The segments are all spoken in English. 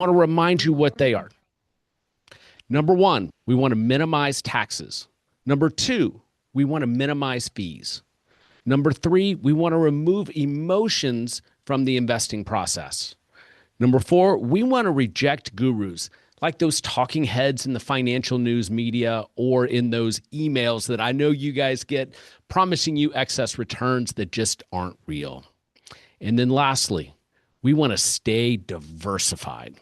want to remind you what they are. Number one, we want to minimize taxes. Number two, we want to minimize fees. Number three, we want to remove emotions from the investing process. Number four, we want to reject gurus like those talking heads in the financial news media or in those emails that I know you guys get promising you excess returns that just aren't real. And then lastly, we want to stay diversified.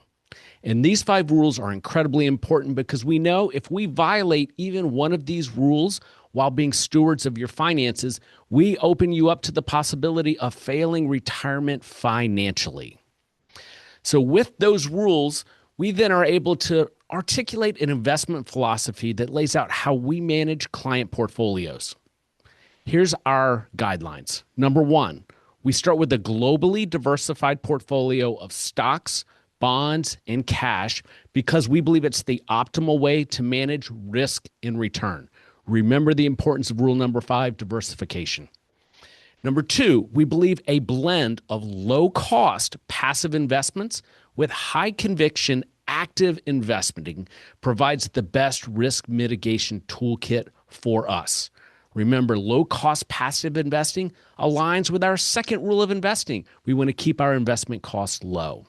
And these 5 rules are incredibly important because we know if we violate even one of these rules while being stewards of your finances, we open you up to the possibility of failing retirement financially. So with those rules, we then are able to articulate an investment philosophy that lays out how we manage client portfolios. Here's our guidelines. Number one, we start with a globally diversified portfolio of stocks, bonds, and cash because we believe it's the optimal way to manage risk and return. Remember the importance of rule number 5, diversification. Number two, we believe a blend of low-cost passive investments with high-conviction active investing provides the best risk mitigation toolkit for us. Remember, low-cost passive investing aligns with our second rule of investing. We want to keep our investment costs low.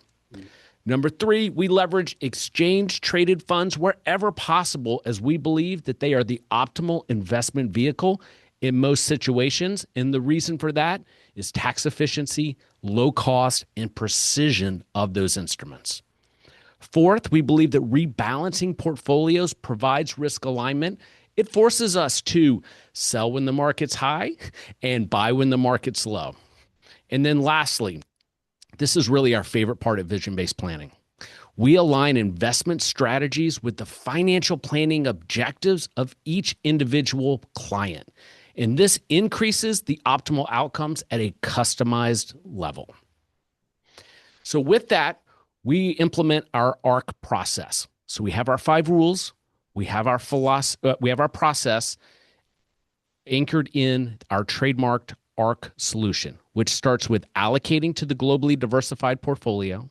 Number three, we leverage exchange-traded funds wherever possible as we believe that they are the optimal investment vehicle in most situations. And the reason for that is tax efficiency, low cost, and precision of those instruments. Fourth, we believe that rebalancing portfolios provides risk alignment. It forces us to sell when the market's high and buy when the market's low. And then lastly, this is really our favorite part of vision-based planning. We align investment strategies with the financial planning objectives of each individual client. And this increases the optimal outcomes at a customized level. So with that, we implement our ARC process. So we have our 5 rules, we have our philosophy, we have our process anchored in our trademarked ARC solution, which starts with allocating to the globally diversified portfolio,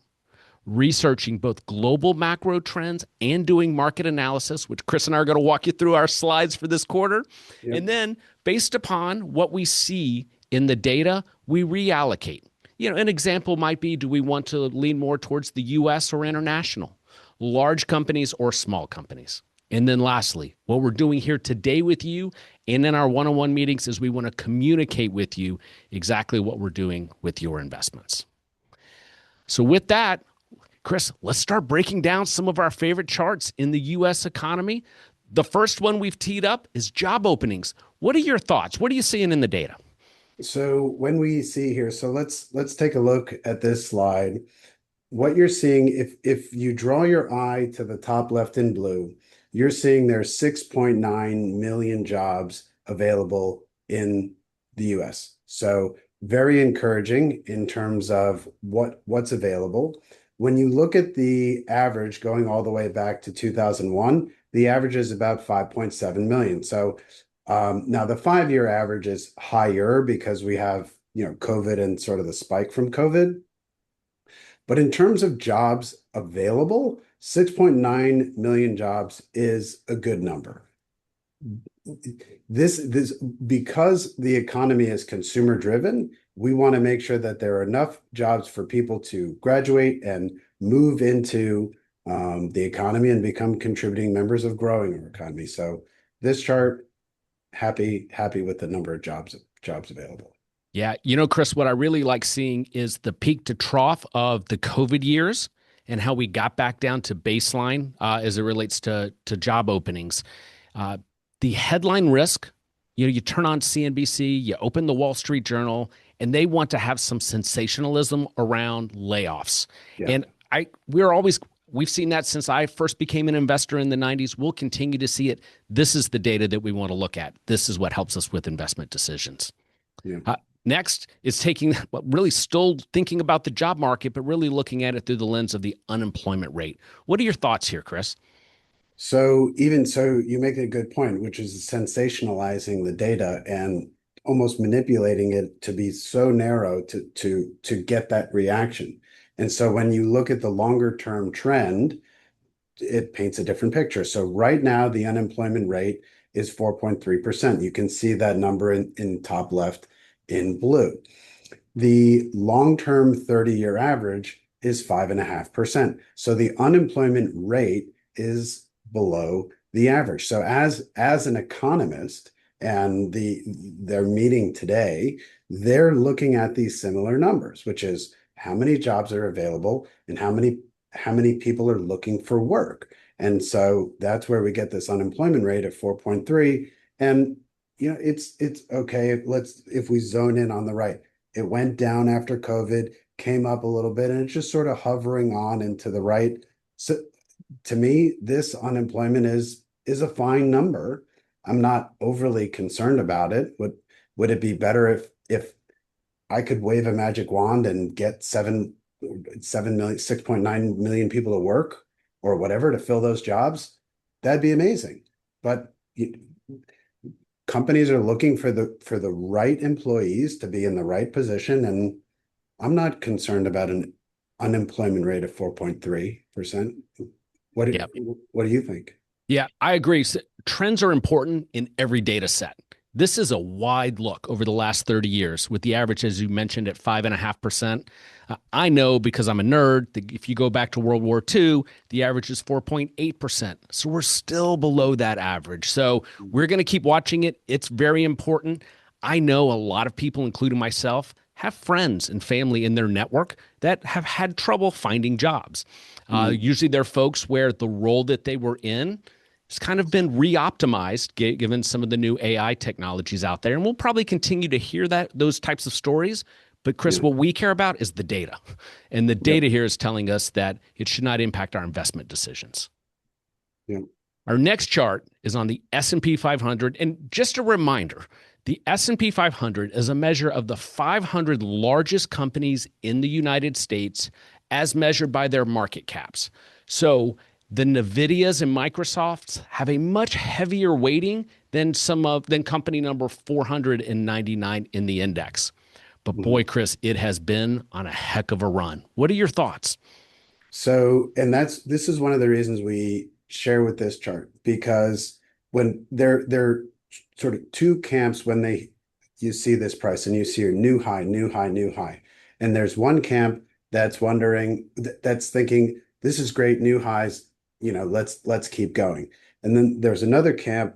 researching both global macro trends and doing market analysis, which Chris and I are going to walk you through our slides for this quarter. Yep. And then based upon what we see in the data, we reallocate. An example might be, do we want to lean more towards the US or international, large companies or small companies? And then lastly, what we're doing here today with you and in our one-on-one meetings is we want to communicate with you exactly what we're doing with your investments. So with that, Chris, let's start breaking down some of our favorite charts in the U.S. economy. The first one we've teed up is job openings. What are your thoughts? What are you seeing in the data? So when we see here, so let's take a look at this slide. What you're seeing, if you draw your eye to the top left in blue, you're seeing there's 6.9 million jobs available in the US. So very encouraging in terms of what's available. When you look at the average going all the way back to 2001, the average is about 5.7 million. So now the 5-year average is higher because we have, COVID and sort of the spike from COVID. But in terms of jobs available, 6.9 million jobs is a good number. This because the economy is consumer driven, we want to make sure that there are enough jobs for people to graduate and move into the economy and become contributing members of growing our economy. So this chart, happy with the number of jobs available. Yeah, Chris, what I really like seeing is the peak to trough of the COVID years and how we got back down to baseline as it relates to job openings. The headline risk, you turn on CNBC, you open the Wall Street Journal, and they want to have some sensationalism around layoffs. Yeah. And we've seen that since I first became an investor in the 90s. We'll continue to see it. This is the data that we want to look at. This is what helps us with investment decisions. Yeah. Next is really still thinking about the job market, but really looking at it through the lens of the unemployment rate. What are your thoughts here, Chris? So you make a good point, which is sensationalizing the data and almost manipulating it to be so narrow to get that reaction. And so when you look at the longer term trend, it paints a different picture. So right now, the unemployment rate is 4.3%. You can see that number in top left in blue. The long-term 30-year average is 5.5%. So the unemployment rate is below the average. So as an economist, and they're meeting today, they're looking at these similar numbers, which is how many jobs are available and how many people are looking for work. And so that's where we get this unemployment rate of 4.3. And it's okay. If we zone in on the right, it went down after COVID, came up a little bit, and it's just sort of hovering on and to the right. So to me, this unemployment is a fine number. I'm not overly concerned about it. Would it be better if I could wave a magic wand and get 7 million, 6.9 million people to work or whatever to fill those jobs? That'd be amazing. But companies are looking for the right employees to be in the right position, and I'm not concerned about an unemployment rate of 4.3%. What do, Yeah. what do you think? Yeah, I agree. Trends are important in every data set. This is a wide look over the last 30 years with the average, as you mentioned, at 5.5%. I know because I'm a nerd that if you go back to World War II, the average is 4.8%. So we're still below that average. So we're going to keep watching it. It's very important. I know a lot of people, including myself, have friends and family in their network that have had trouble finding jobs. Usually they're folks where the role that they were in has kind of been re-optimized given some of the new AI technologies out there. And we'll probably continue to hear those types of stories. But Chris, Yeah. what we care about is the data. And the data here is telling us that it should not impact our investment decisions. Yeah. Our next chart is on the S&P 500. And just a reminder, the S&P 500 is a measure of the 500 largest companies in the United States as measured by their market caps. So the NVIDIAs and Microsofts have a much heavier weighting than company number 499 in the index. But boy, Chris, it has been on a heck of a run. What are your thoughts? So, and this is one of the reasons we share with this chart, because when they're sort of two camps when you see this price and you see your new high, new high, new high. And there's one camp that's that's thinking this is great, new highs, let's keep going. And then there's another camp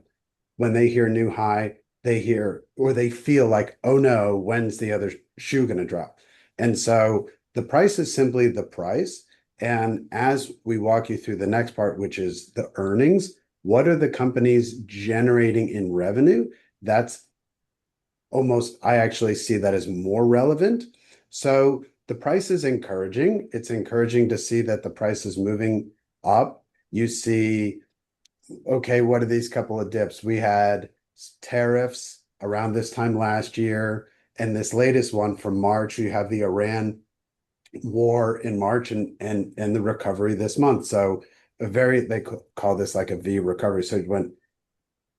when they hear new high, they feel like, oh no, when's the other shoe going to drop? And so the price is simply the price. And as we walk you through the next part, which is the earnings, what are the companies generating in revenue? I actually see that as more relevant. So the price is encouraging. It's encouraging to see that the price is moving up. You see, okay, what are these couple of dips? We had tariffs around this time last year, and this latest one from March, you have the Iran war in March and the recovery this month. So they call this like a V recovery. So it went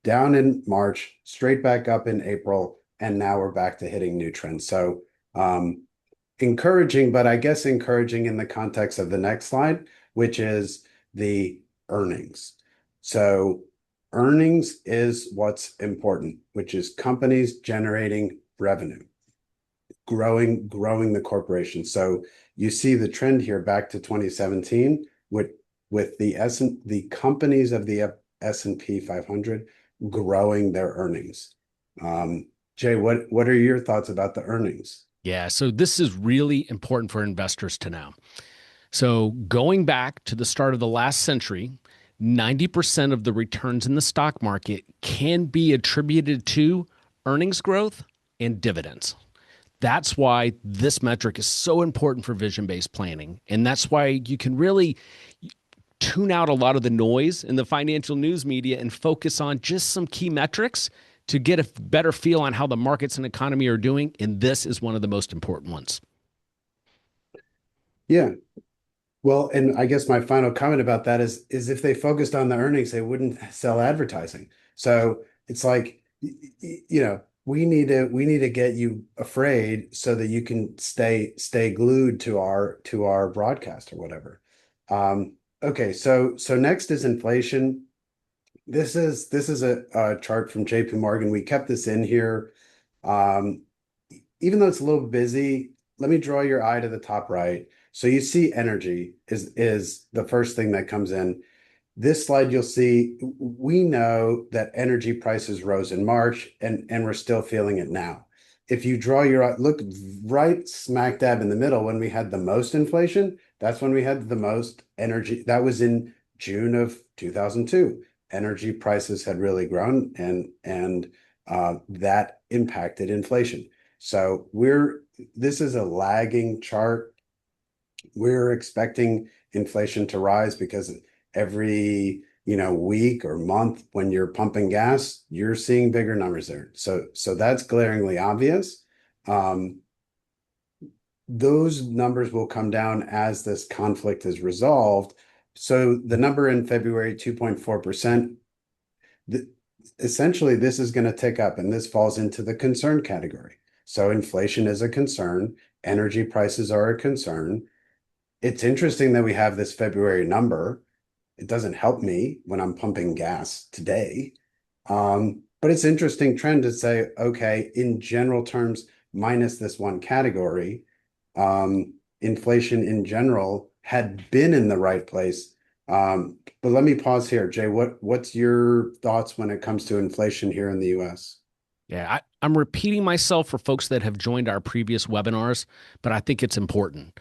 down in March, straight back up in April, and now we're back to hitting new trends. So encouraging, but I guess encouraging in the context of the next slide, which is the earnings. So earnings is what's important, which is companies generating revenue, growing the corporation. So you see the trend here back to 2017 with the companies of the S&P 500 growing their earnings. Jay, what are your thoughts about the earnings? Yeah, so this is really important for investors to know. So going back to the start of the last century, 90% of the returns in the stock market can be attributed to earnings growth and dividends. That's why this metric is so important for vision-based planning. And that's why you can really tune out a lot of the noise in the financial news media and focus on just some key metrics to get a better feel on how the markets and economy are doing. And this is one of the most important ones. Yeah. Well, and I guess my final comment about that is if they focused on the earnings, they wouldn't sell advertising. So it's like, we need to get you afraid so that you can stay glued to our broadcast or whatever. Okay, so next is inflation. This is a chart from JP Morgan. We kept this in here. Um, Even though it's a little busy, let me draw your eye to the top right. So you see energy is the first thing that comes in. This slide, you'll see we know that energy prices rose in March and we're still feeling it now. If you draw your look right smack dab in the middle, when we had the most inflation, that's when we had the most energy. That was in June of 2002. Energy prices had really grown and that impacted inflation. So this is a lagging chart. We're expecting inflation to rise because every, week or month when you're pumping gas, you're seeing bigger numbers there. So that's glaringly obvious. Those numbers will come down as this conflict is resolved. So the number in February, 2.4%, essentially this is going to tick up, and this falls into the concern category. So inflation is a concern. Energy prices are a concern. It's interesting that we have this February number. It doesn't help me when I'm pumping gas today. But it's interesting trend to say, okay, in general terms, minus this one category, inflation in general had been in the right place. But let me pause here. Jay, what's your thoughts when it comes to inflation here in the US? Yeah, I'm repeating myself for folks that have joined our previous webinars, but I think it's important.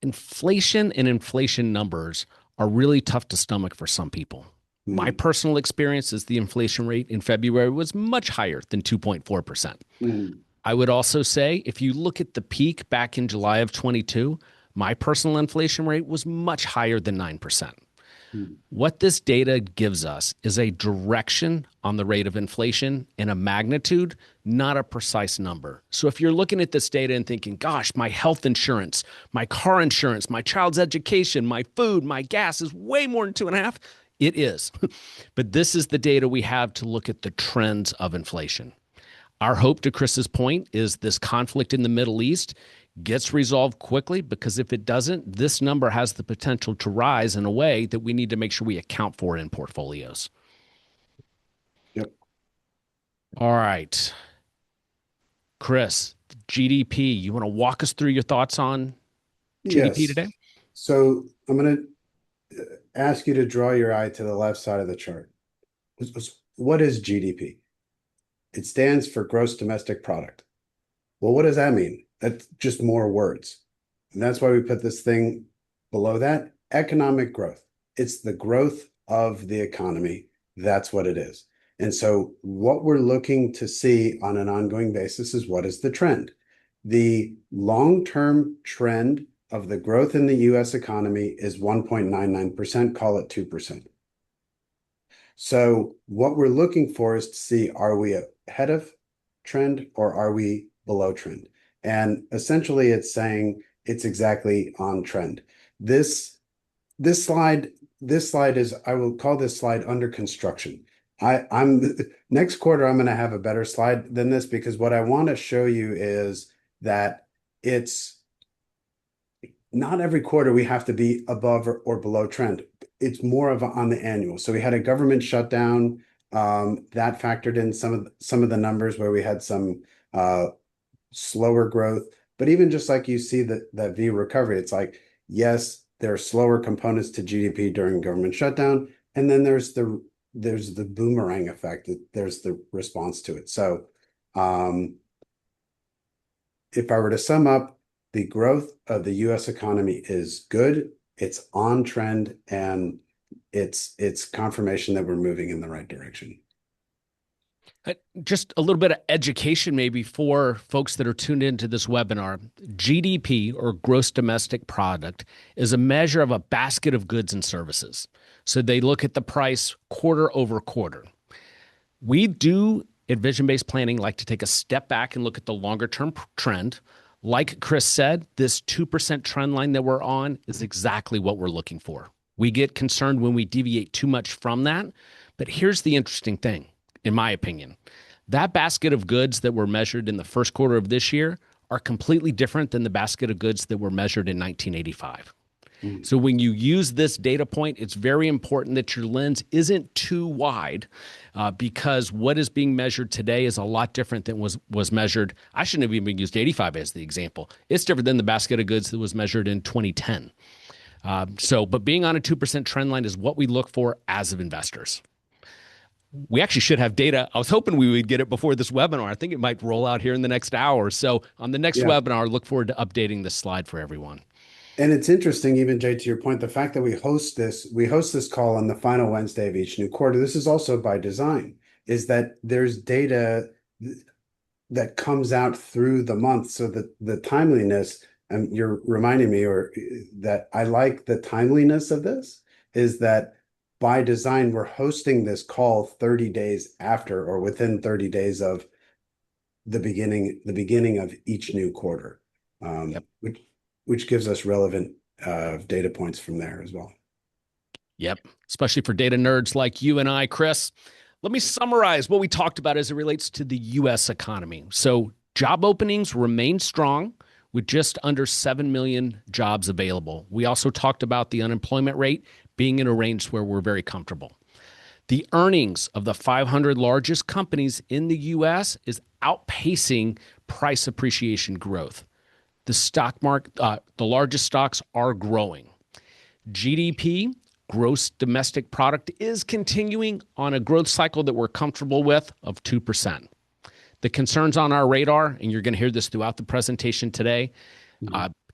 Inflation and inflation numbers are really tough to stomach for some people. My personal experience is the inflation rate in February was much higher than 2.4%. I would also say if you look at the peak back in July of 22, my personal inflation rate was much higher than 9%. What this data gives us is a direction on the rate of inflation and a magnitude, not a precise number. So if you're looking at this data and thinking, gosh, my health insurance, my car insurance, my child's education, my food, my gas is way more than 2.5, it is. But this is the data we have to look at the trends of inflation. Our hope, to Chris's point, is this conflict in the Middle East gets resolved quickly, because if it doesn't, this number has the potential to rise in a way that we need to make sure we account for in portfolios. Yep. All right. Chris, GDP, you want to walk us through your thoughts on GDP Yes. today? So I'm going to ask you to draw your eye to the left side of the chart. What is GDP? It stands for gross domestic product. Well, what does that mean? That's just more words. And that's why we put this thing below that. Economic growth. It's the growth of the economy. That's what it is. And so what we're looking to see on an ongoing basis is, what is the trend? The long-term trend of the growth in the US economy is 1.99%, call it 2%. So what we're looking for is to see, are we ahead of trend or are we below trend? And essentially it's saying it's exactly on trend. This slide is, I will call this slide under construction. I'm next quarter, I'm going to have a better slide than this, because what I want to show you is that it's not every quarter we have to be above or below trend. It's more of on the annual. So we had a government shutdown that factored in some of the numbers where we had some slower growth. But even just like you see that V recovery, it's like, yes, there are slower components to GDP during government shutdown, and then there's the boomerang effect. There's the response to it. So if I were to sum up, the growth of the US economy is good, it's on trend, and it's confirmation that we're moving in the right direction. Just a little bit of education maybe for folks that are tuned into this webinar. GDP, or gross domestic product, is a measure of a basket of goods and services. So they look at the price quarter over quarter. We do at vision-based planning like to take a step back and look at the longer term trend. Like Chris said, this 2% trend line that we're on is exactly what we're looking for. We get concerned when we deviate too much from that. But here's the interesting thing, in my opinion. That basket of goods that were measured in the first quarter of this year are completely different than the basket of goods that were measured in 1985. So when you use this data point, it's very important that your lens isn't too wide, because what is being measured today is a lot different than was measured. I shouldn't have even used 85 as the example. It's different than the basket of goods that was measured in 2010. But being on a 2% trend line is what we look for as of investors. We actually should have data. I was hoping we would get it before this webinar. I think it might roll out here in the next hour. So on the next webinar, look forward to updating this slide for everyone. And it's interesting, even Jay, to your point, the fact that we host this call on the final Wednesday of each new quarter. This is also by design, is that there's data that comes out through the month. So that the timeliness, and you're reminding me, or that I like the timeliness of this, is that by design, we're hosting this call 30 days after, or within 30 days of the beginning of each new quarter, which gives us relevant data points from there as well. Yep, especially for data nerds like you and I, Chris. Let me summarize what we talked about as it relates to the U.S. economy. So job openings remain strong with just under 7 million jobs available. We also talked about the unemployment rate being in a range where we're very comfortable. The earnings of the 500 largest companies in the U.S. is outpacing price appreciation growth. The stock market, the largest stocks are growing. GDP, gross domestic product, is continuing on a growth cycle that we're comfortable with of 2%. The concerns on our radar, and you're going to hear this throughout the presentation today,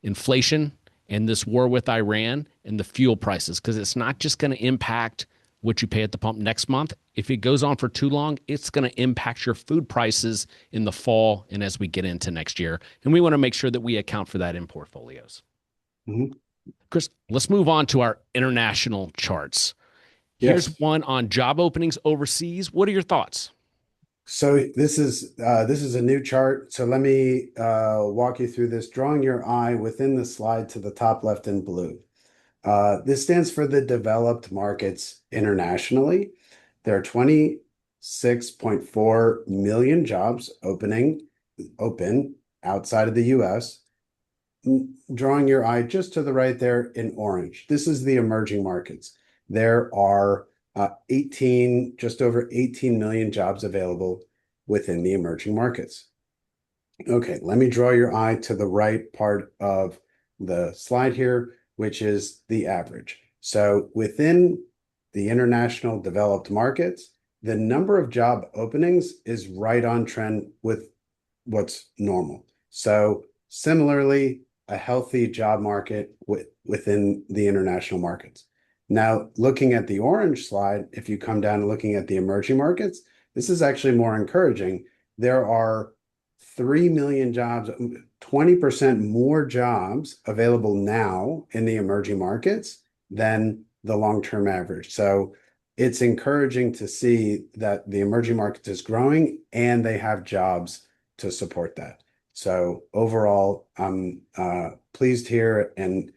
inflation and this war with Iran and the fuel prices, because it's not just going to impact what you pay at the pump next month. If it goes on for too long, it's going to impact your food prices in the fall and as we get into next year. And we want to make sure that we account for that in portfolios. Chris, let's move on to our international charts. Here's one on job openings overseas. What are your thoughts? So this is a new chart. So let me walk you through this, drawing your eye within the slide to the top left in blue. This stands for the developed markets internationally. There are 26.4 million jobs open outside of the US. Drawing your eye just to the right there in orange. This is the emerging markets. There are just over 18 million jobs available within the emerging markets. Okay, let me draw your eye to the right part of the slide here, which is the average. So within the international developed markets, the number of job openings is right on trend with what's normal. So similarly, a healthy job market within the international markets. Now, looking at the orange slide, if you come down and looking at the emerging markets, this is actually more encouraging. There are 3 million jobs, 20% more jobs available now in the emerging markets than the long-term average. So it's encouraging to see that the emerging markets is growing and they have jobs to support that. So overall, I'm pleased here and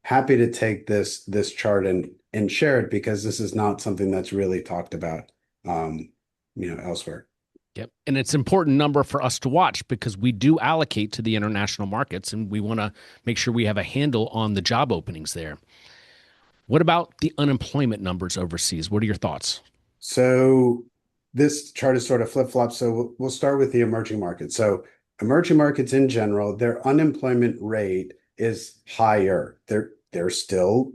happy to take this chart and share it, because this is not something that's really talked about elsewhere. Yep. And it's an important number for us to watch, because we do allocate to the international markets and we want to make sure we have a handle on the job openings there. What about the unemployment numbers overseas? What are your thoughts? So this chart is sort of flip-flop. So we'll start with the emerging markets. So emerging markets in general, their unemployment rate is higher. They're still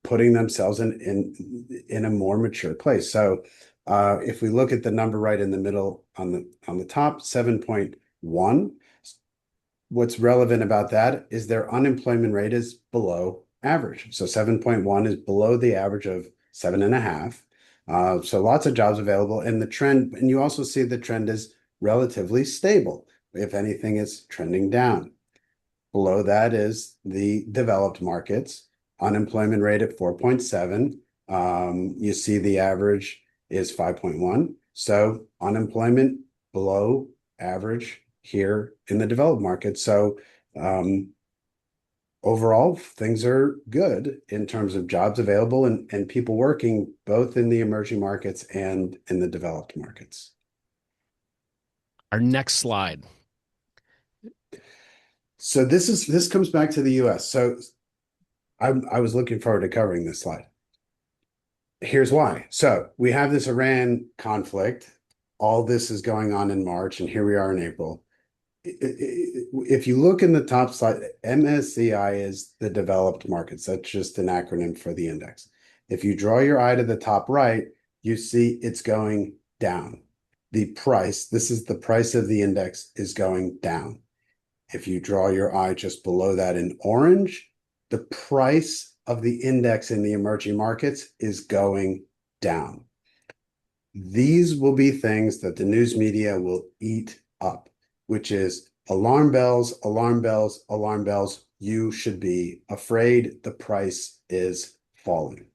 putting themselves in a more mature place. So if we look at the number right in the middle on the top, 7.1, what's relevant about that is their unemployment rate is below average. So 7.1 is below the average of 7.5. So lots of jobs available, and the trend, and you also see the trend is relatively stable. If anything, it's trending down. Below that is the developed markets, unemployment rate at 4.7. You see the average is 5.1. So unemployment below average here in the developed market. So overall, things are good in terms of jobs available and people working both in the emerging markets and in the developed markets. Our next slide. So this comes back to the US. So I was looking forward to covering this slide. Here's why. So we have this Iran conflict. All this is going on in March, and here we are in April. If you look in the top slide, MSCI is the developed markets. That's just an acronym for the index. If you draw your eye to the top right, you see it's going down. The price, this is the price of the index, is going down. If you draw your eye just below that in orange, the price of the index in the emerging markets is going down. These will be things that the news media will eat up, which is alarm bells, alarm bells, alarm bells. You should be afraid the price is falling.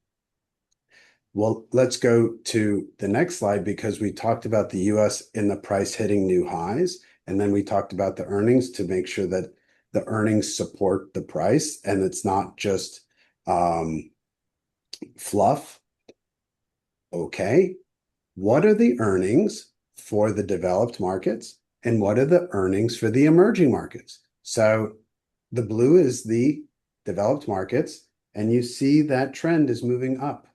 Well, let's go to the next slide because we talked about the US in the price hitting new highs, and then we talked about the earnings to make sure that the earnings support the price and it's not just fluff. Okay, what are the earnings for the developed markets and what are the earnings for the emerging markets? So the blue is the developed markets, and you see that trend is moving up.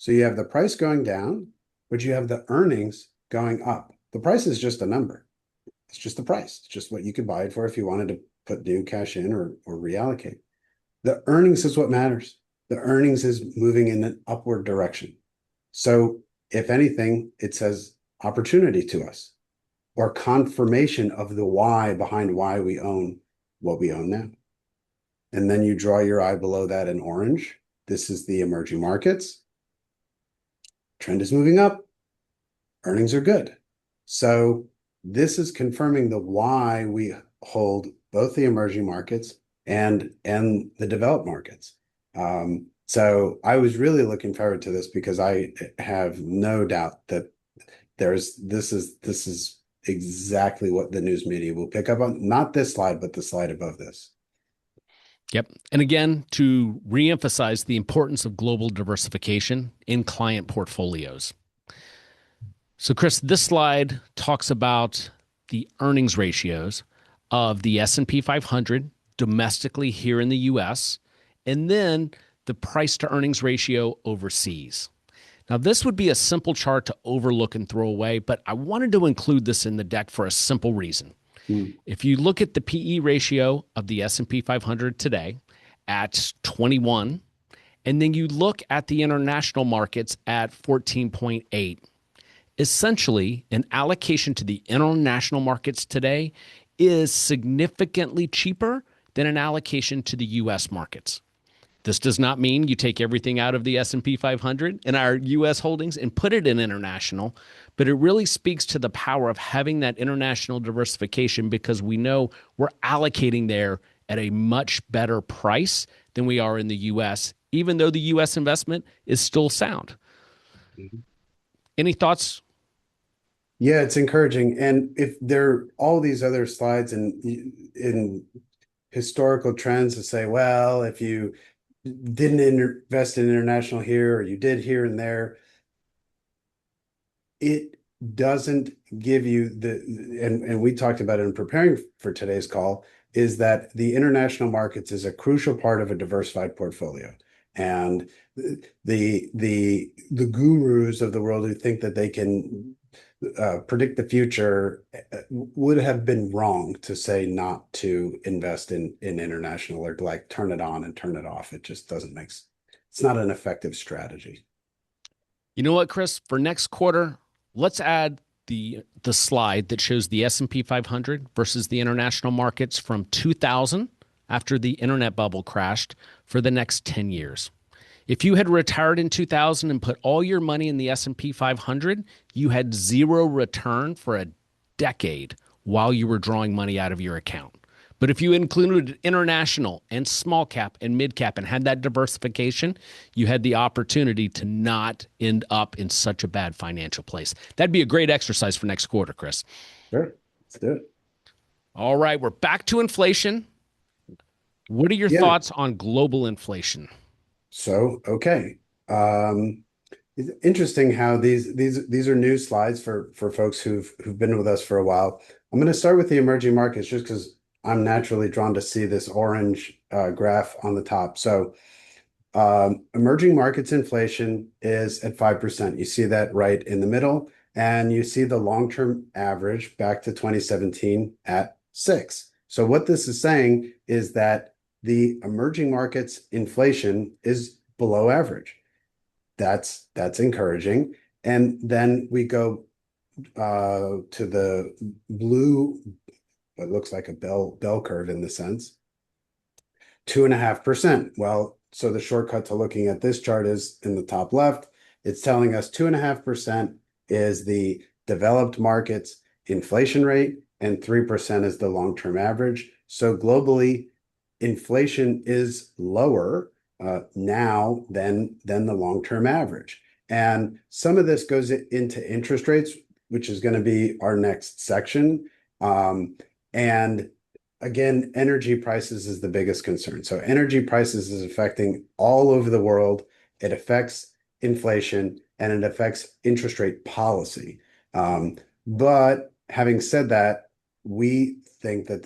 So you have the price going down, but you have the earnings going up. The price is just a number. It's just the price. It's just what you could buy it for if you wanted to put new cash in or reallocate. The earnings is what matters. The earnings is moving in an upward direction. So if anything, it says opportunity to us or confirmation of the why behind why we own what we own now. And then you draw your eye below that in orange. This is the emerging markets. Trend is moving up. Earnings are good. So this is confirming the why we hold both the emerging markets and the developed markets. So I was really looking forward to this because I have no doubt that this is exactly what the news media will pick up on. Not this slide, but the slide above this. Yep. And again, to reemphasize the importance of global diversification in client portfolios. So, Chris, this slide talks about the earnings ratios of the S&P 500 domestically here in the U.S., and then the price to earnings ratio overseas. Now, this would be a simple chart to overlook and throw away, but I wanted to include this in the deck for a simple reason. If you look at the PE ratio of the S&P 500 today at 21, and then you look at the international markets at 14.8, essentially an allocation to the international markets today is significantly cheaper than an allocation to the U.S. markets. This does not mean you take everything out of the S&P 500 and our U.S. holdings and put it in international, but it really speaks to the power of having that international diversification because we know we're allocating there at a much better price than we are in the U.S., even though the U.S. investment is still sound. Mm-hmm. Any thoughts? Yeah, it's encouraging. And if there are all these other slides in historical trends to say, well, if you didn't invest in international here or you did here and there, it doesn't give you and we talked about it in preparing for today's call, is that the international markets is a crucial part of a diversified portfolio. And the gurus of the world who think that they can predict the future would have been wrong to say not to invest in international or like turn it on and turn it off. It just doesn't make sense. It's not an effective strategy. You know what, Chris? For next quarter, let's add the slide that shows the S&P 500 versus the international markets from 2000 after the internet bubble crashed for the next 10 years. If you had retired in 2000 and put all your money in the S&P 500, you had zero return for a decade while you were drawing money out of your account. But if you included international and small cap and mid cap and had that diversification, you had the opportunity to not end up in such a bad financial place. That'd be a great exercise for next quarter, Chris. Sure. Let's do it. All right, we're back to inflation. What are your thoughts on global inflation? So, okay. It's interesting how these are new slides for folks who've been with us for a while. I'm going to start with the emerging markets just because I'm naturally drawn to see this orange graph on the top. So emerging markets inflation is at 5%. You see that right in the middle, and you see the long-term average back to 2017 at 6. So what this is saying is that the emerging markets inflation is below average. That's encouraging. And then we go to the blue, what looks like a bell curve in the sense, 2.5%. Well, so the shortcut to looking at this chart is in the top left. It's telling us 2.5% is the developed markets inflation rate, and 3% is the long-term average. So globally, inflation is lower now than the long-term average. And some of this goes into interest rates, which is going to be our next section. And again, energy prices is the biggest concern. So energy prices is affecting all over the world. It affects inflation and it affects interest rate policy. But having said that, we think that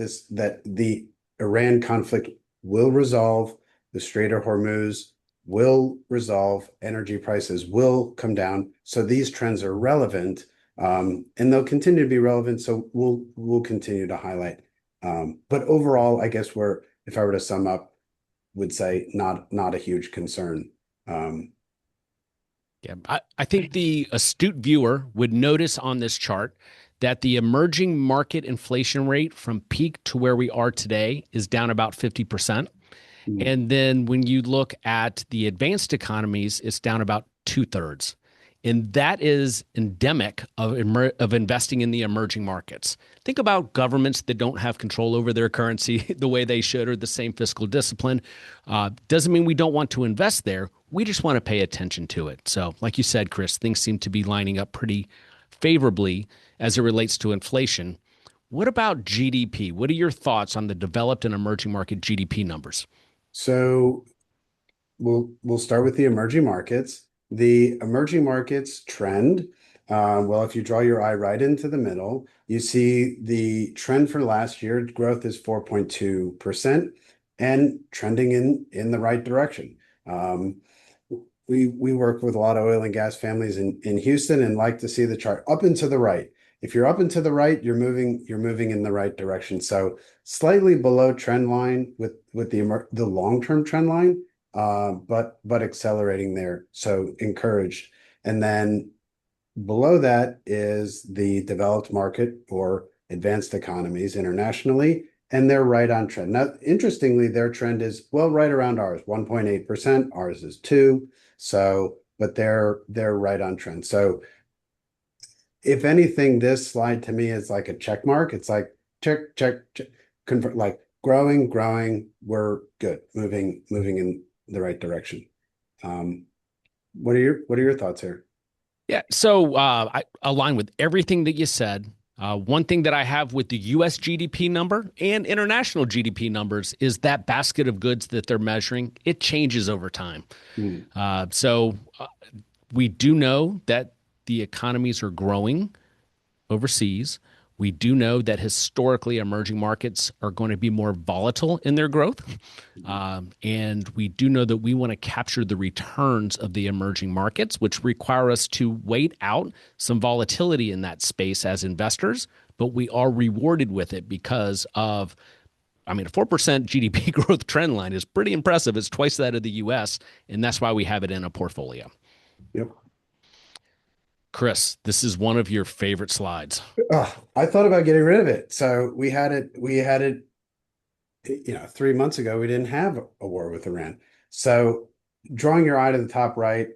the Iran conflict will resolve, the Strait of Hormuz will resolve, energy prices will come down. So these trends are relevant, and they'll continue to be relevant. So we'll continue to highlight. But overall, I guess if I were to sum up, would say not a huge concern. Yeah, I think the astute viewer would notice on this chart that the emerging market inflation rate from peak to where we are today is down about 50%. And then when you look at the advanced economies, it's down about 2/3. And that is endemic of investing in the emerging markets. Think about governments that don't have control over their currency the way they should, or the same fiscal discipline. Doesn't mean we don't want to invest there. We just want to pay attention to it. So like you said, Chris, things seem to be lining up pretty favorably as it relates to inflation. What about GDP? What are your thoughts on the developed and emerging market GDP numbers? So we'll start with the emerging markets. The emerging markets trend, well, if you draw your eye right into the middle, you see the trend for last year, growth is 4.2% and trending in the right direction. We work with a lot of oil and gas families in Houston and like to see the chart up and to the right. If you're up and to the right, you're moving in the right direction. So slightly below trend line with the long-term trend line, but accelerating there. So encouraged. And then below that is the developed market or advanced economies internationally, and they're right on trend. Now, interestingly, their trend is right around ours, 1.8%. Ours is 2%. So, but they're right on trend. So if anything, this slide to me is like a check mark. It's like check, convert, like growing, we're good, moving in the right direction. What are your thoughts here? Yeah, so I align with everything that you said. One thing that I have with the U.S. GDP number and international GDP numbers is that basket of goods that they're measuring, it changes over time. So we do know that the economies are growing overseas. We do know that historically emerging markets are going to be more volatile in their growth. And we do know that we want to capture the returns of the emerging markets, which require us to wait out some volatility in that space as investors, but we are rewarded with it because of, a 4% GDP growth trend line is pretty impressive. It's twice that of the US, and that's why we have it in a portfolio. Yep. Chris, this is one of your favorite slides. I thought about getting rid of it. So we had it, 3 months ago, we didn't have a war with Iran. So drawing your eye to the top right,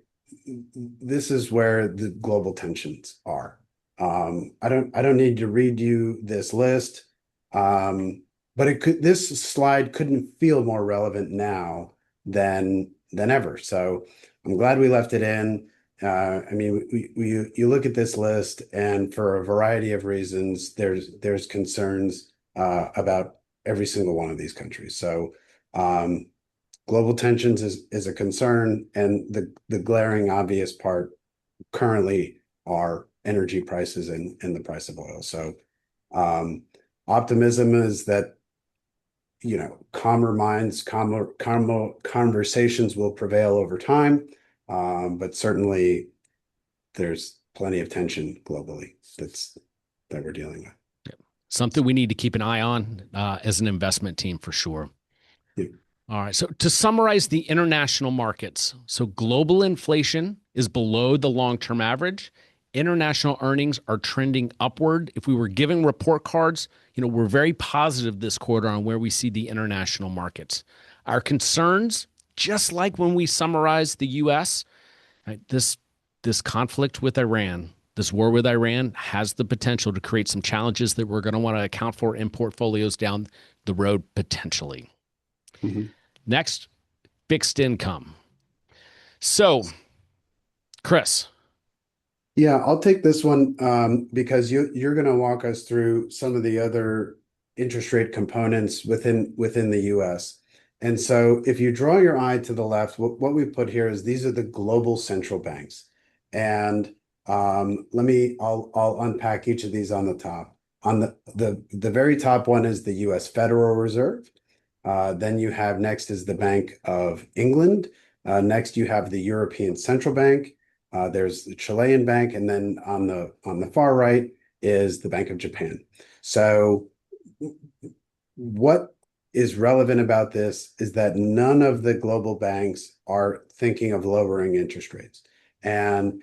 this is where the global tensions are. I don't need to read you this list. But this slide couldn't feel more relevant now than ever. So I'm glad we left it in. You look at this list, and for a variety of reasons, there's concerns about every single one of these countries. So global tensions is a concern, and the glaring obvious part currently are energy prices and the price of oil. So optimism is that, calmer minds, calmer conversations will prevail over time. But certainly there's plenty of tension globally that we're dealing with. Something we need to keep an eye on as an investment team for sure. Yeah. All right. So to summarize the international markets, so global inflation is below the long-term average. International earnings are trending upward. If we were giving report cards, we're very positive this quarter on where we see the international markets. Our concerns, just like when we summarized the U.S., right, this conflict with Iran, this war with Iran has the potential to create some challenges that we're going to want to account for in portfolios down the road potentially. Mm-hmm. Next, fixed income. So, Chris. Yeah, I'll take this one because you're going to walk us through some of the other interest rate components within the U.S. And so if you draw your eye to the left, what we put here is these are the global central banks. And I'll unpack each of these on the top. On the very top one is the U.S. Federal Reserve. Then you have next is the Bank of England. Next you have the European Central Bank. There's the Chilean bank, and then on the far right is the Bank of Japan. So what is relevant about this is that none of the global banks are thinking of lowering interest rates. And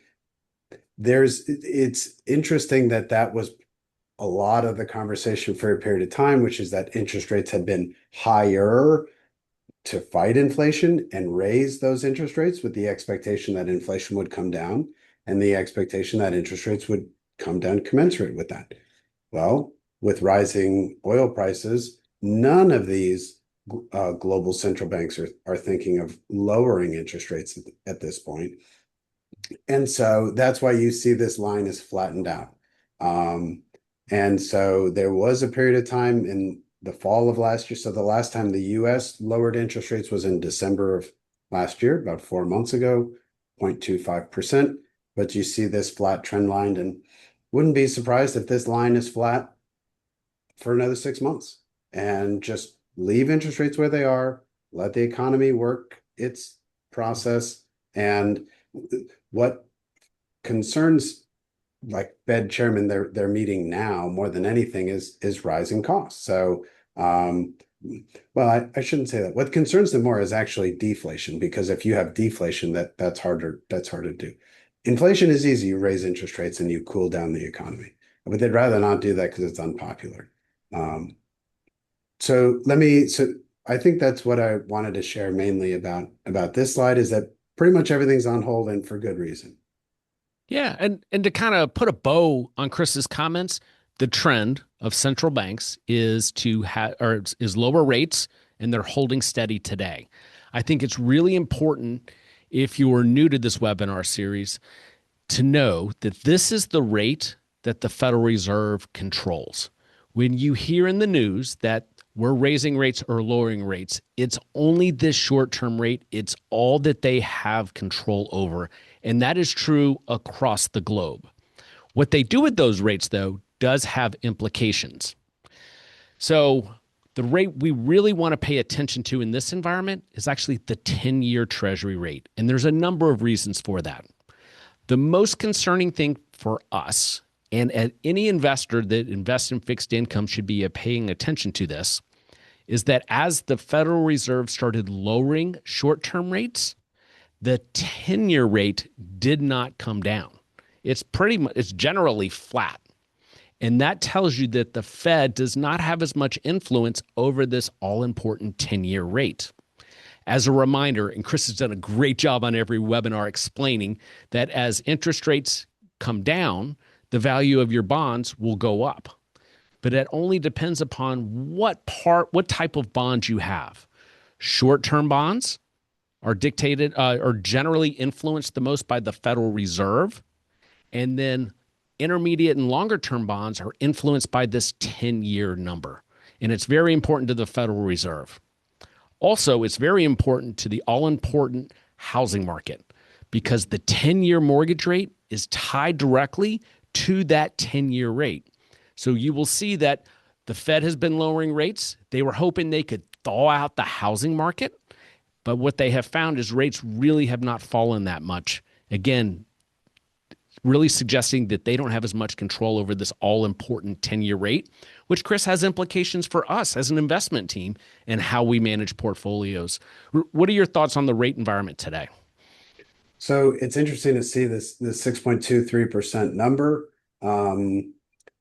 it's interesting that was a lot of the conversation for a period of time, which is that interest rates had been higher to fight inflation and raise those interest rates with the expectation that inflation would come down and the expectation that interest rates would come down commensurate with that. Well, with rising oil prices, none of these global central banks are thinking of lowering interest rates at this point. And so that's why you see this line is flattened out. And so there was a period of time in the fall of last year. So the last time the US lowered interest rates was in December of last year, about 4 months ago, 0.25%. But you see this flat trend line, and wouldn't be surprised if this line is flat for another 6 months and just leave interest rates where they are, let the economy work its process. And what concerns like Fed chairman they're meeting now more than anything is rising costs. So well, I shouldn't say that. What concerns them more is actually deflation, because if you have deflation, that's harder to do. Inflation is easy. You raise interest rates and you cool down the economy, but they'd rather not do that because it's unpopular. So I think that's what I wanted to share mainly about this slide, is that pretty much everything's on hold, and for good reason. Yeah, and to kind of put a bow on Chris's comments, the trend of central banks is is lower rates, and they're holding steady today. I think it's really important, if you are new to this webinar series, to know that this is the rate that the Federal Reserve controls. When you hear in the news that we're raising rates or lowering rates, it's only this short-term rate. It's all that they have control over, and that is true across the globe. What they do with those rates, though, does have implications. So the rate we really want to pay attention to in this environment is actually the 10-year Treasury rate, and there's a number of reasons for that. The most concerning thing for us, and any investor that invests in fixed income should be paying attention to this, is that as the Federal Reserve started lowering short-term rates, the 10-year rate did not come down. It's generally flat. And that tells you that the Fed does not have as much influence over this all-important 10-year rate. As a reminder, and Chris has done a great job on every webinar explaining that as interest rates come down, the value of your bonds will go up. But it only depends upon what type of bonds you have. Short-term bonds are generally influenced the most by the Federal Reserve. And then intermediate and longer-term bonds are influenced by this 10-year number. And it's very important to the Federal Reserve. Also, it's very important to the all-important housing market, because the 10-year mortgage rate is tied directly to that 10-year rate. So you will see that the Fed has been lowering rates. They were hoping they could thaw out the housing market, but what they have found is rates really have not fallen that much. Again, really suggesting that they don't have as much control over this all-important 10-year rate, which, Chris, has implications for us as an investment team and how we manage portfolios. What are your thoughts on the rate environment today? So it's interesting to see this 6.23% number.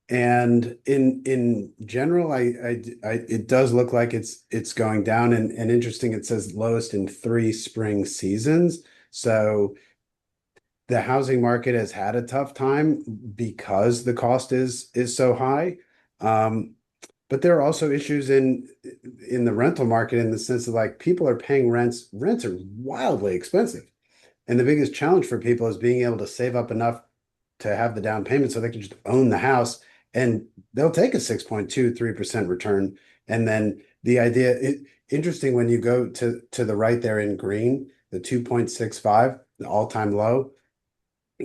And in general, it does look like it's going down, and interesting, it says lowest in 3 spring seasons. So the housing market has had a tough time because the cost is so high. But there are also issues in the rental market, in the sense of, like, people are paying rents. Rents are wildly expensive. And the biggest challenge for people is being able to save up enough to have the down payment so they can just own the house, and they'll take a 6.23% return. And then the idea, interesting, when you go to the right there in green, the 2.65, the all-time low,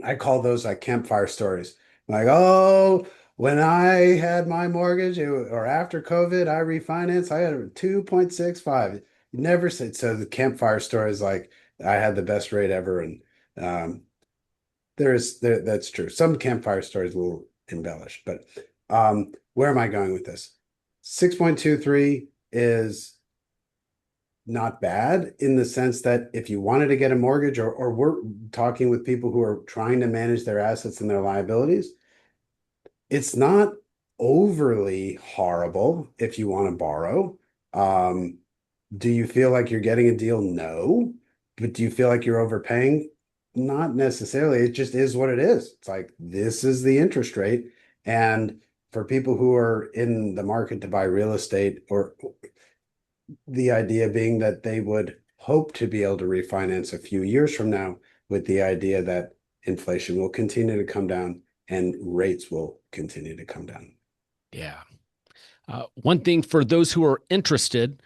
I call those like campfire stories. Like, oh, when I had my mortgage, or after COVID, I refinanced, I had a 2.65. You never said so. The campfire story is like, I had the best rate ever. And that's true. Some campfire stories will embellish, but where am I going with this? 6.23 is not bad, in the sense that if you wanted to get a mortgage, or we're talking with people who are trying to manage their assets and their liabilities, it's not overly horrible if you want to borrow. Do you feel like you're getting a deal? No. But do you feel like you're overpaying? Not necessarily. It just is what it is. It's like, this is the interest rate. And for people who are in the market to buy real estate, or the idea being that they would hope to be able to refinance a few years from now, with the idea that inflation will continue to come down and rates will continue to come down. Yeah. One thing for those who are interested,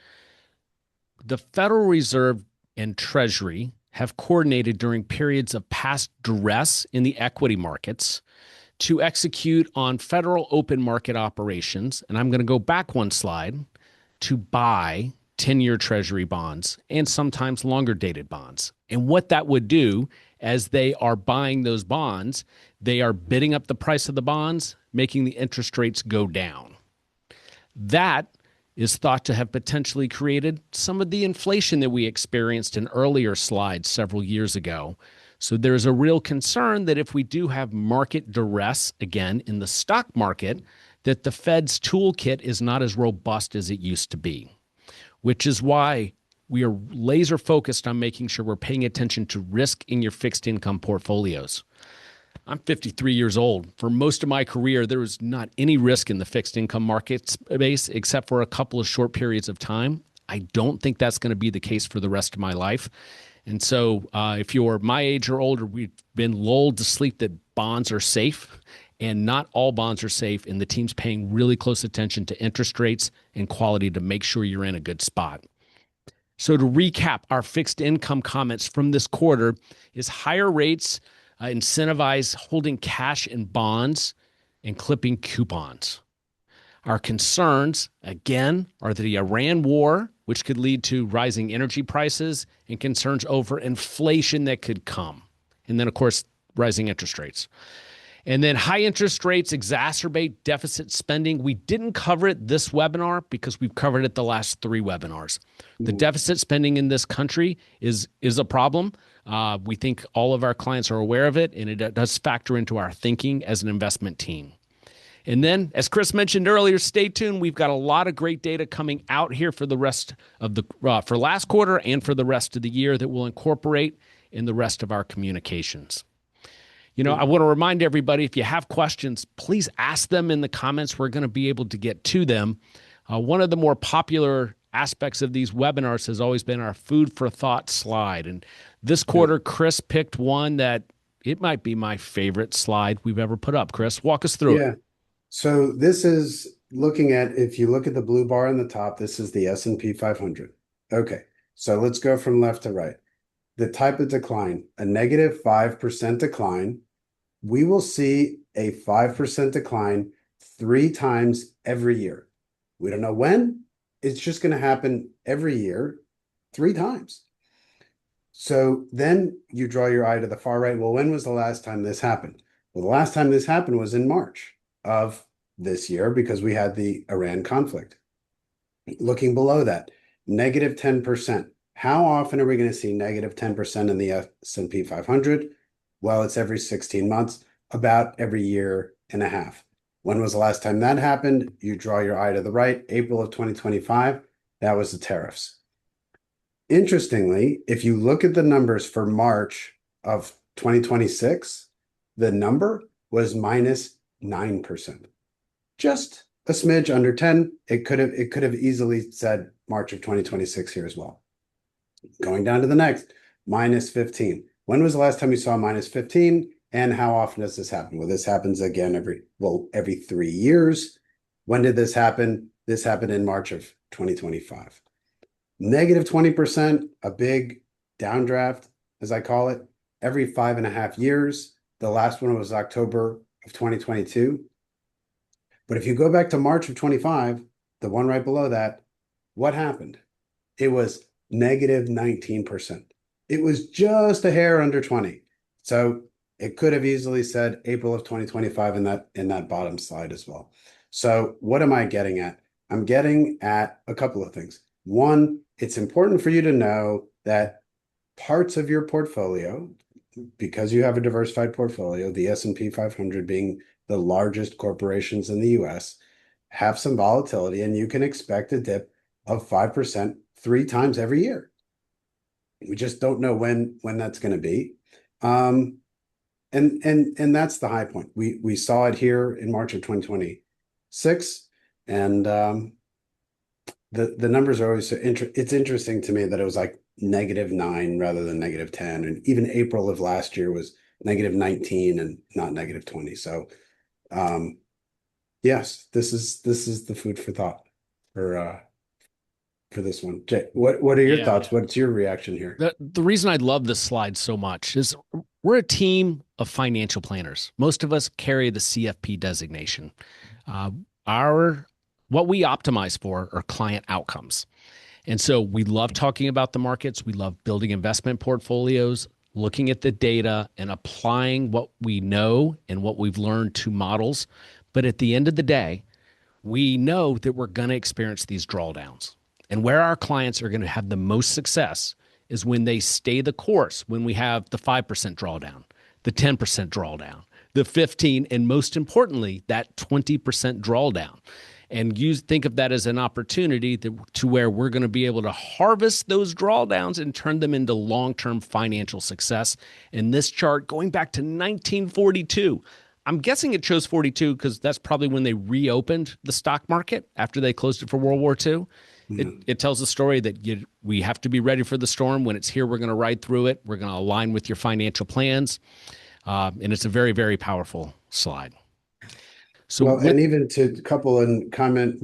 the Federal Reserve and Treasury have coordinated during periods of past duress in the equity markets to execute on federal open market operations. And I'm going to go back one slide, to buy 10-year Treasury bonds and sometimes longer dated bonds. And what that would do, as they are buying those bonds, they are bidding up the price of the bonds, making the interest rates go down. That is thought to have potentially created some of the inflation that we experienced in earlier slides several years ago. So there's a real concern that if we do have market duress again in the stock market, that the Fed's toolkit is not as robust as it used to be, which is why we are laser focused on making sure we're paying attention to risk in your fixed income portfolios. I'm 53 years old. For most of my career, there was not any risk in the fixed income market space except for a couple of short periods of time. I don't think that's going to be the case for the rest of my life. And so if you're my age or older, we've been lulled to sleep that bonds are safe, and not all bonds are safe. And the team's paying really close attention to interest rates and quality to make sure you're in a good spot. So to recap, our fixed income comments from this quarter is higher rates incentivize holding cash in bonds and clipping coupons. Our concerns, again, are the Iran war, which could lead to rising energy prices, and concerns over inflation that could come. And then, of course, rising interest rates. And then high interest rates exacerbate deficit spending. We didn't cover it this webinar because we've covered it the last 3 webinars. The deficit spending in this country is a problem. We think all of our clients are aware of it, and it does factor into our thinking as an investment team. And then, as Chris mentioned earlier, stay tuned. We've got a lot of great data coming out here for the rest of the for last quarter and for the rest of the year that we'll incorporate in the rest of our communications. You know, I want to remind everybody, if you have questions, please ask them in the comments. We're going to be able to get to them. One of the more popular aspects of these webinars has always been our food for thought slide. And this quarter, Chris picked one that it might be my favorite slide we've ever put up. Chris, walk us through it. So this is looking at, if you look at the blue bar on the top, this is the S&P 500. Okay, so let's go from left to right. the type of decline, a negative 5% decline, we will see a 5% decline 3 times every year. We don't know when. It's just going to happen every year, 3 times. So then you draw your eye to the far right. Well, when was the last time this happened? Well, the last time this happened was in March of this year because we had the Iran conflict. Looking below that, negative 10%. How often are we going to see negative 10% in the S&P 500? Well, it's every 16 months, about every year and a half. When was the last time that happened? You draw your eye to the right, April of 2025. That was the tariffs. Interestingly, if you look at the numbers for March of 2026, the number was minus 9%. Just a smidge under 10. It could have easily said March of 2026 here as well. Going down to the next, minus 15. When was the last time you saw minus 15? And how often does this happen? Well, this happens again every 3 years. When did this happen? This happened in March of 2025. Negative 20%, a big downdraft, as I call it, every 5.5 years. The last one was October of 2022. But if you go back to March of 25, the one right below that, what happened? It was negative 19%. It was just a hair under 20. So it could have easily said April of 2025 in that bottom slide as well. So what am I getting at? I'm getting at a couple of things. One, it's important for you to know that parts of your portfolio, because you have a diversified portfolio, the S&P 500 being the largest corporations in the US, have some volatility, and you can expect a dip of 5% 3 times every year. We just don't know when that's going to be. And that's the high point. We saw it here in March of 2026, and the numbers are always it's interesting to me that it was like -9 rather than -10, and even April of last year was -19 and not -20. So yes, this is the food for thought for this one. Jay, what are your thoughts? What's your reaction here? The reason I love this slide so much is we're a team of financial planners. Most of us carry the CFP designation. What we optimize for are client outcomes. And so we love talking about the markets. We love building investment portfolios, looking at the data and applying what we know and what we've learned to models. But at the end of the day, we know that we're going to experience these drawdowns. And where our clients are going to have the most success is when they stay the course, when we have the 5% drawdown, the 10% drawdown, the 15%, and most importantly, that 20% drawdown. And think of that as an opportunity to where we're going to be able to harvest those drawdowns and turn them into long-term financial success. In this chart, going back to 1942, I'm guessing it chose 42 because that's probably when they reopened the stock market after they closed it for World War II. It tells the story that we have to be ready for the storm. When it's here, we're going to ride through it. We're going to align with your financial plans. And it's a very, very powerful slide. So and even to couple and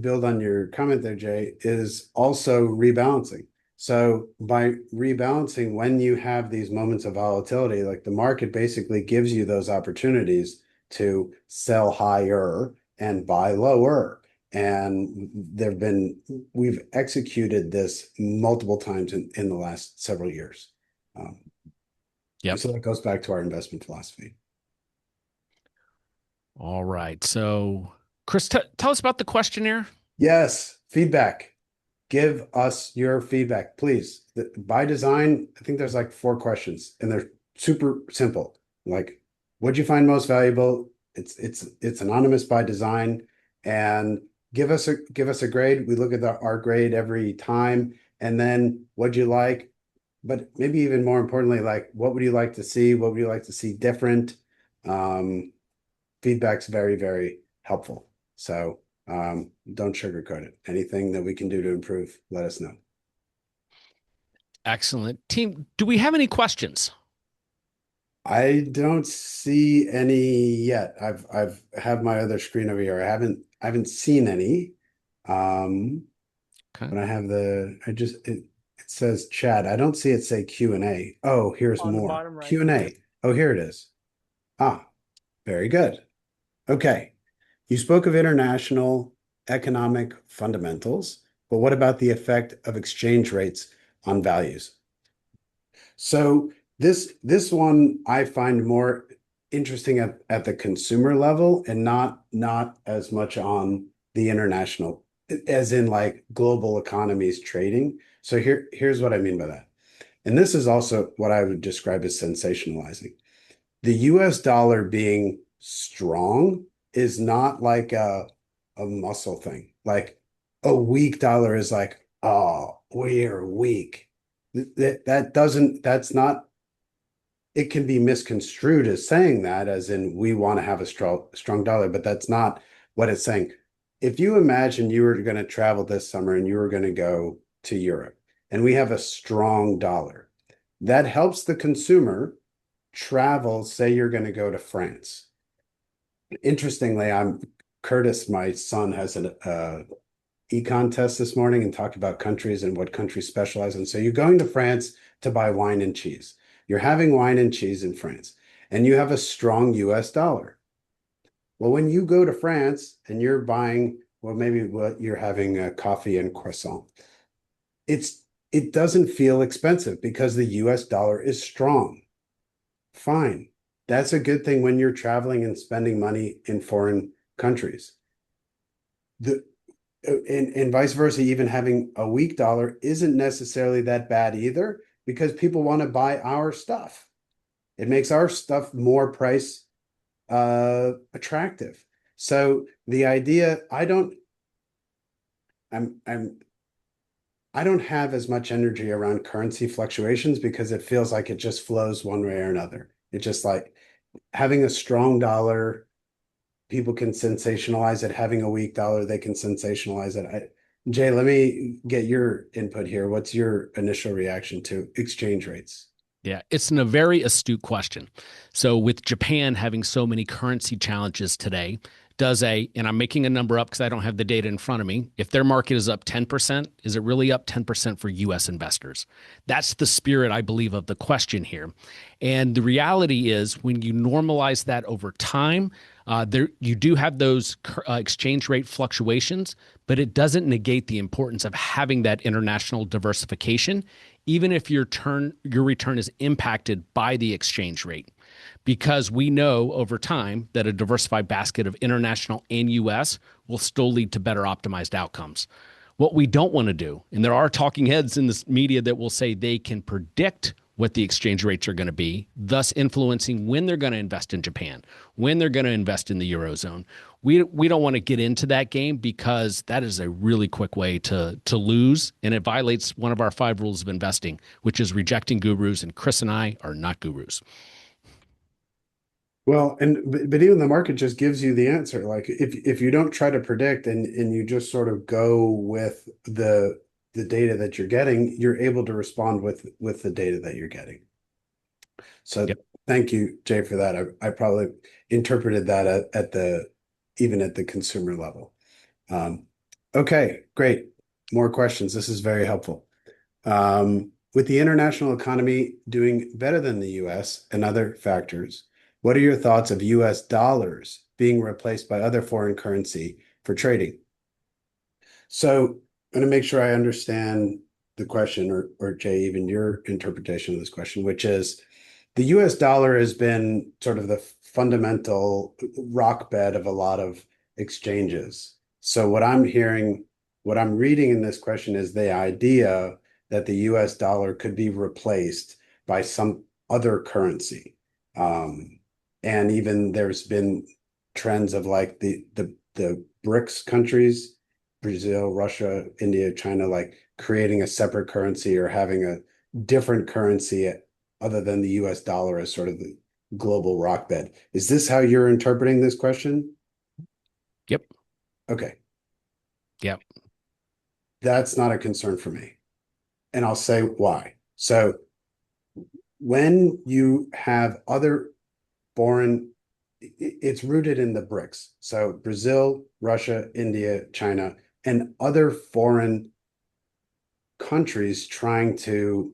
build on your comment there, Jay, is also rebalancing. So by rebalancing, when you have these moments of volatility, like the market basically gives you those opportunities to sell higher and buy lower. And we've executed this multiple times in the last several years. So that goes back to our investment philosophy. All right. So, Chris, tell us about the questionnaire. Yes. Feedback. Give us your feedback, please. By design, I think there's like 4 questions, and they're super simple. Like, what'd you find most valuable? It's anonymous by design, and give us a grade. We look at our grade every time, and then what'd you like? But maybe even more importantly, like, what would you like to see? What would you like to see different? Feedback's very, very helpful. So don't sugarcoat it. Anything that we can do to improve, let us know. Excellent. Team, do we have any questions? I don't see any yet. I've have my other screen over here. I haven't seen any. Okay. But I have it's says chat. I don't see it say Q&A. Oh, here's On the more. bottom right. Q&A. Oh, here it is. Ah, very good. Okay. You spoke of international economic fundamentals, but what about the effect of exchange rates on values? So this one I find more interesting at the consumer level and not as much on the international, as in like global economies trading. So here's what I mean by that. And this is also what I would describe as sensationalizing. The US dollar being strong is not like a muscle thing. Like a weak dollar is like, oh, we're weak. That's not, it can be misconstrued as saying that, as in we want to have a strong dollar, but that's not what it's saying. If you imagine you were going to travel this summer and you were going to go to Europe and we have a strong dollar, that helps the consumer travel. Say you're going to go to France. Interestingly, Curtis, my son, has an econ test this morning and talked about countries and what countries specialize in. So you're going to France to buy wine and cheese. You're having wine and cheese in France, and you have a strong US dollar. Well, when you go to France and you're buying, well, maybe what you're having coffee and croissant, it doesn't feel expensive because the US dollar is strong. Fine. That's a good thing when you're traveling and spending money in foreign countries. And vice versa, even having a weak dollar isn't necessarily that bad either, because people want to buy our stuff. It makes our stuff more price attractive. So the idea, I don't have as much energy around currency fluctuations because it feels like it just flows one way or another. It's just like having a strong dollar, people can sensationalize it. Having a weak dollar, they can sensationalize it. Jay, let me get your input here. What's your initial reaction to exchange rates? Yeah, it's a very astute question. So with Japan having so many currency challenges today, and I'm making a number up because I don't have the data in front of me, if their market is up 10%, is it really up 10% for US investors? That's the spirit, I believe, of the question here. And the reality is when you normalize that over time, you do have those exchange rate fluctuations, but it doesn't negate the importance of having that international diversification, even if your return is impacted by the exchange rate. Because we know over time that a diversified basket of international and US will still lead to better optimized outcomes. What we don't want to do, and there are talking heads in the media that will say they can predict what the exchange rates are going to be, thus influencing when they're going to invest in Japan, when they're going to invest in the Eurozone. We don't want to get into that game because that is a really quick way to lose, and it violates one of our 5 rules of investing, which is rejecting gurus, and Chris and I are not gurus. Well, but even the market just gives you the answer. Like if you don't try to predict and you just sort of go with the data that you're getting, you're able to respond with the data that you're getting. So yep. Thank you, Jay, for that. I probably interpreted that even at the consumer level. Okay, great. More questions. This is very helpful. With the international economy doing better than the US and other factors, what are your thoughts of US dollars being replaced by other foreign currency for trading? So I'm going to make sure I understand the question, or Jay, even your interpretation of this question, which is the US dollar has been sort of the fundamental rock bed of a lot of exchanges. So what I'm reading in this question is the idea that the US dollar could be replaced by some other currency. And even there's been trends of like the BRICS countries, Brazil, Russia, India, China, like creating a separate currency or having a different currency other than the US dollar as sort of the global rock bed. Is this how you're interpreting this question? Yep. Okay. Yep. That's not a concern for me. And I'll say why. So when you have other foreign, it's rooted in the BRICS. So Brazil, Russia, India, China, and other foreign countries trying to,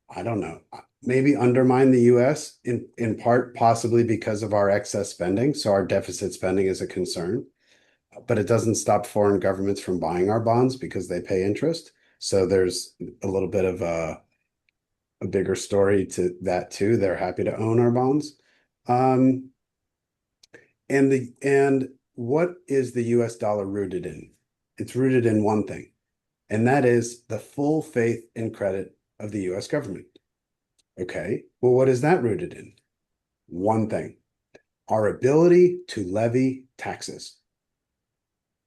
I don't know, maybe undermine the US in part possibly because of our excess spending. So our deficit spending is a concern, but it doesn't stop foreign governments from buying our bonds because they pay interest. So there's a little bit of a bigger story to that too. They're happy to own our bonds. Um, and what is the US dollar rooted in? It's rooted in one thing, and that is the full faith and credit of the US government. Okay, well, what is that rooted in? One thing, our ability to levy taxes.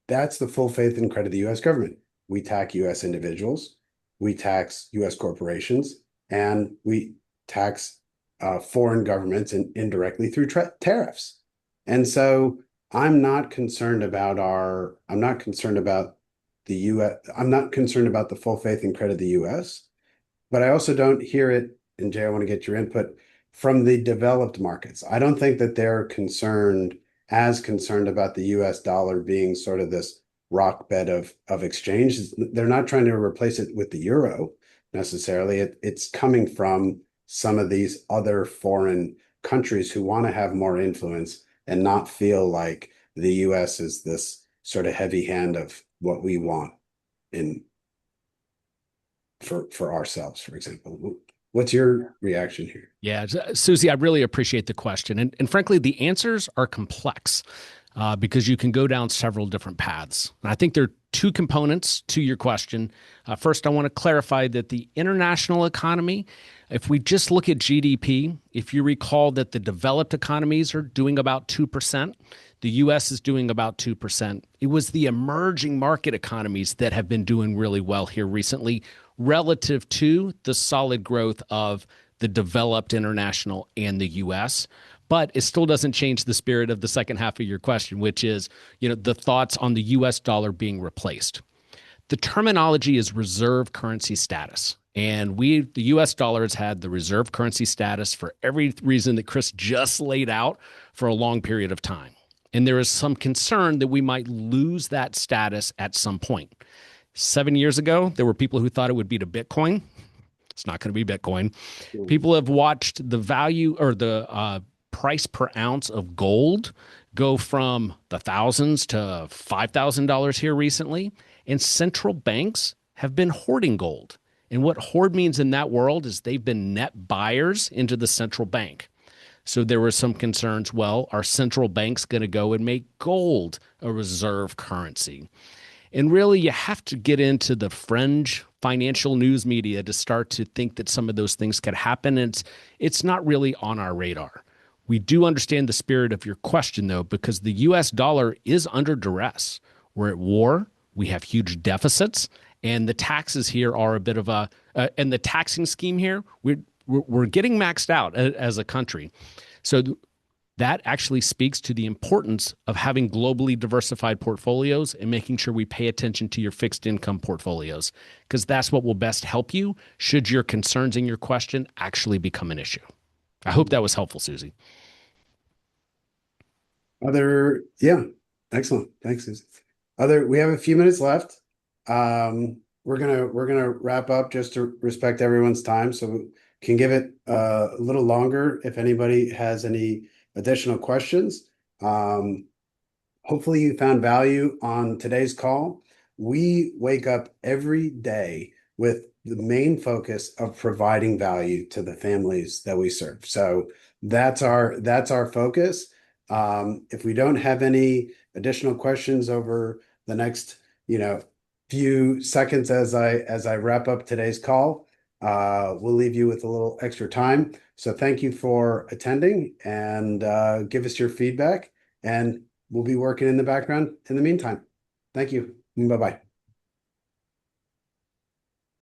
That's the full faith and credit of the US government. We tax US individuals, we tax US corporations, and we tax foreign governments indirectly through tariffs. And so I'm not concerned about the US. I'm not concerned about the full faith and credit of the US, but I also don't hear it, and Jay, I want to get your input from the developed markets. I don't think that they're as concerned about the US dollar being sort of this rock bed of exchange. They're not trying to replace it with the euro necessarily. It's coming from some of these other foreign countries who want to have more influence and not feel like the US is this sort of heavy hand of what we want for ourselves, for example. What's your reaction here? Yeah, Susie, I really appreciate the question. And frankly, the answers are complex because you can go down several different paths. And I think there are two components to your question. First, I want to clarify that the international economy, if we just look at GDP, if you recall that the developed economies are doing about 2%, the US is doing about 2%. It was the emerging market economies that have been doing really well here recently relative to the solid growth of the developed international and the US. But it still doesn't change the spirit of the second half of your question, which is, the thoughts on the US dollar being replaced. The terminology is reserve currency status. And the US dollar has had the reserve currency status for every reason that Chris just laid out for a long period of time. And there is some concern that we might lose that status at some point. 7 years ago, there were people who thought it would be to Bitcoin. It's not going to be Bitcoin. People have watched the value or the price per ounce of gold go from the thousands to $5,000 here recently. And central banks have been hoarding gold. And what hoard means in that world is they've been net buyers into the central bank. So there were some concerns, well, are central banks going to go and make gold a reserve currency? And really, you have to get into the fringe financial news media to start to think that some of those things could happen. And it's not really on our radar. We do understand the spirit of your question, though, because the U.S. dollar is under duress. We're at war. We have huge deficits. And the taxes here are a bit of and the taxing scheme here, we're getting maxed out as a country. So that actually speaks to the importance of having globally diversified portfolios and making sure we pay attention to your fixed income portfolios, because that's what will best help you should your concerns in your question actually become an issue. I hope that was helpful, Susie. Yeah, excellent. Thanks, Susie. We have a few minutes left. We're gonna wrap up just to respect everyone's time, so we can give it a little longer if anybody has any additional questions. Hopefully you found value on today's call. We wake up every day with the main focus of providing value to the families that we serve. So that's our focus. If we don't have any additional questions over the next, few seconds as I wrap up today's call, we'll leave you with a little extra time. So thank you for attending, and give us your feedback, and we'll be working in the background in the meantime. Thank you. Bye-bye.